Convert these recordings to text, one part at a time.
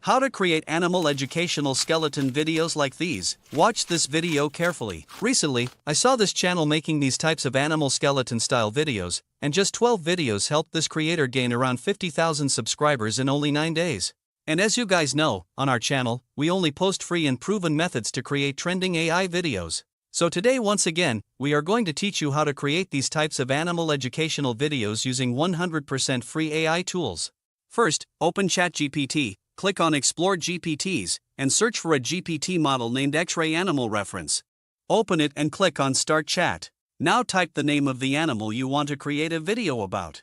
How to create animal educational skeleton videos like these. Watch this video carefully. Recently, I saw this channel making these types of animal skeleton style videos, and just 12 videos helped this creator gain around 50,000 subscribers in only 9 days. And as you guys know, on our channel, we only post free and proven methods to create trending AI videos. So today once again, we are going to teach you how to create these types of animal educational videos using 100% free AI tools. First, open ChatGPT. Click on Explore GPTs, and search for a GPT model named X-ray Animal Reference. Open it and click on Start Chat. Now type the name of the animal you want to create a video about.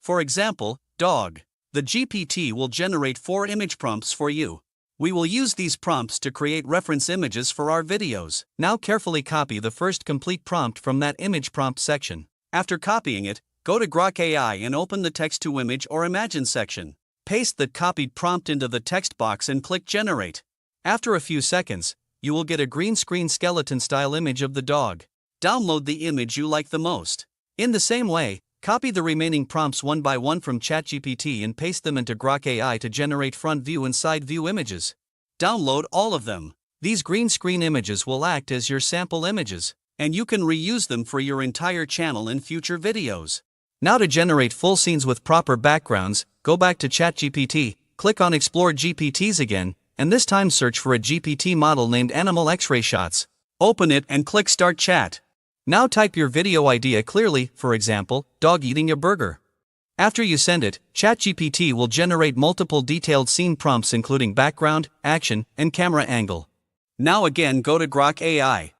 For example, dog. The GPT will generate 4 image prompts for you. We will use these prompts to create reference images for our videos. Now carefully copy the first complete prompt from that image prompt section. After copying it, go to Grok AI and open the Text to Image or Imagine section. Paste the copied prompt into the text box and click Generate. After a few seconds, you will get a green screen skeleton style image of the dog. Download the image you like the most. In the same way, copy the remaining prompts one by one from ChatGPT and paste them into Grok AI to generate front view and side view images. Download all of them. These green screen images will act as your sample images, and you can reuse them for your entire channel in future videos. Now to generate full scenes with proper backgrounds, go back to ChatGPT, click on Explore GPTs again, and this time search for a GPT model named Animal X-ray Shots. Open it and click Start Chat. Now type your video idea clearly, for example, dog eating a burger. After you send it, ChatGPT will generate multiple detailed scene prompts including background, action, and camera angle. Now again go to Grok AI.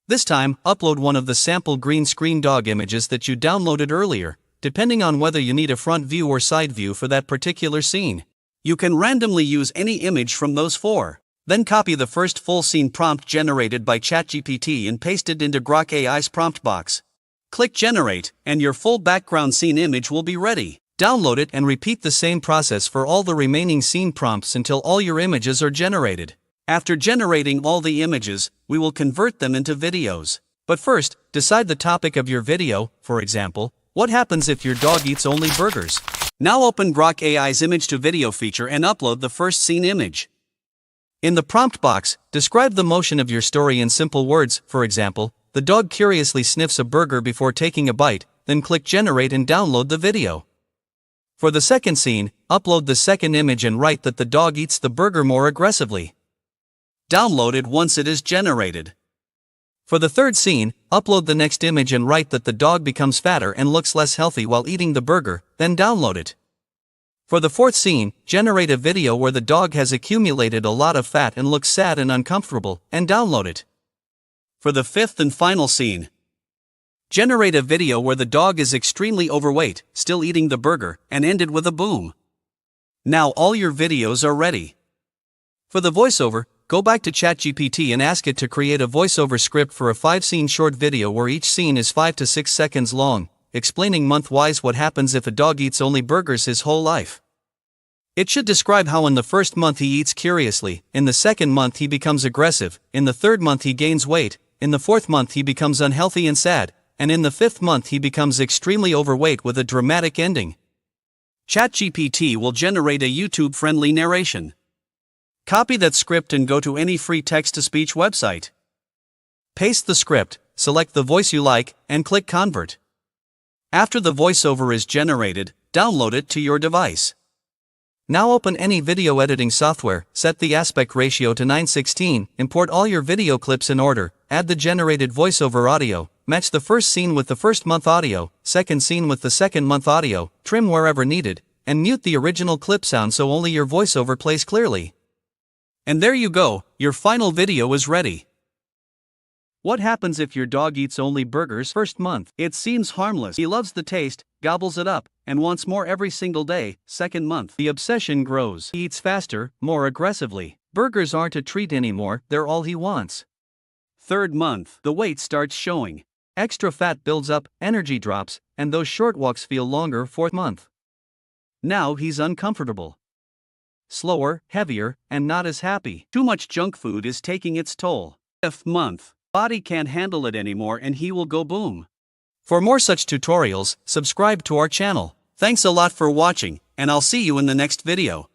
This time, upload one of the sample green screen dog images that you downloaded earlier, depending on whether you need a front view or side view for that particular scene. You can randomly use any image from those 4. Then copy the first full scene prompt generated by ChatGPT and paste it into Grok AI's prompt box. Click Generate, and your full background scene image will be ready. Download it and repeat the same process for all the remaining scene prompts until all your images are generated. After generating all the images, we will convert them into videos. But first, decide the topic of your video, for example, what happens if your dog eats only burgers? Now open Grok AI's image to video feature and upload the first scene image. In the prompt box, describe the motion of your story in simple words, for example, the dog curiously sniffs a burger before taking a bite, then click Generate and download the video. For the second scene, upload the second image and write that the dog eats the burger more aggressively. Download it once it is generated. For the third scene, upload the next image and write that the dog becomes fatter and looks less healthy while eating the burger, then download it. For the fourth scene, generate a video where the dog has accumulated a lot of fat and looks sad and uncomfortable, and download it. For the fifth and final scene, generate a video where the dog is extremely overweight, still eating the burger, and end it with a boom. Now all your videos are ready. For the voiceover, go back to ChatGPT and ask it to create a voiceover script for a 5-scene short video where each scene is 5 to 6 seconds long, explaining month-wise what happens if a dog eats only burgers his whole life. It should describe how in the first month he eats curiously, in the second month he becomes aggressive, in the third month he gains weight, in the fourth month he becomes unhealthy and sad, and in the fifth month he becomes extremely overweight with a dramatic ending. ChatGPT will generate a YouTube-friendly narration. Copy that script and go to any free text-to-speech website. Paste the script, select the voice you like, and click Convert. After the voiceover is generated, download it to your device. Now open any video editing software, set the aspect ratio to 9:16, import all your video clips in order, add the generated voiceover audio, match the first scene with the first month audio, second scene with the second month audio, trim wherever needed, and mute the original clip sound so only your voiceover plays clearly. And there you go, your final video is ready. What happens if your dog eats only burgers first month? It seems harmless. He loves the taste, gobbles it up, and wants more every single day. Second month, the obsession grows. He eats faster, more aggressively. Burgers aren't a treat anymore, they're all he wants. Third month, the weight starts showing. Extra fat builds up, energy drops, and those short walks feel longer. Fourth month. Now he's uncomfortable. Slower, heavier, and not as happy. Too much junk food is taking its toll. Fifth month. Body can't handle it anymore and he will go boom. For more such tutorials, subscribe to our channel. Thanks a lot for watching, and I'll see you in the next video.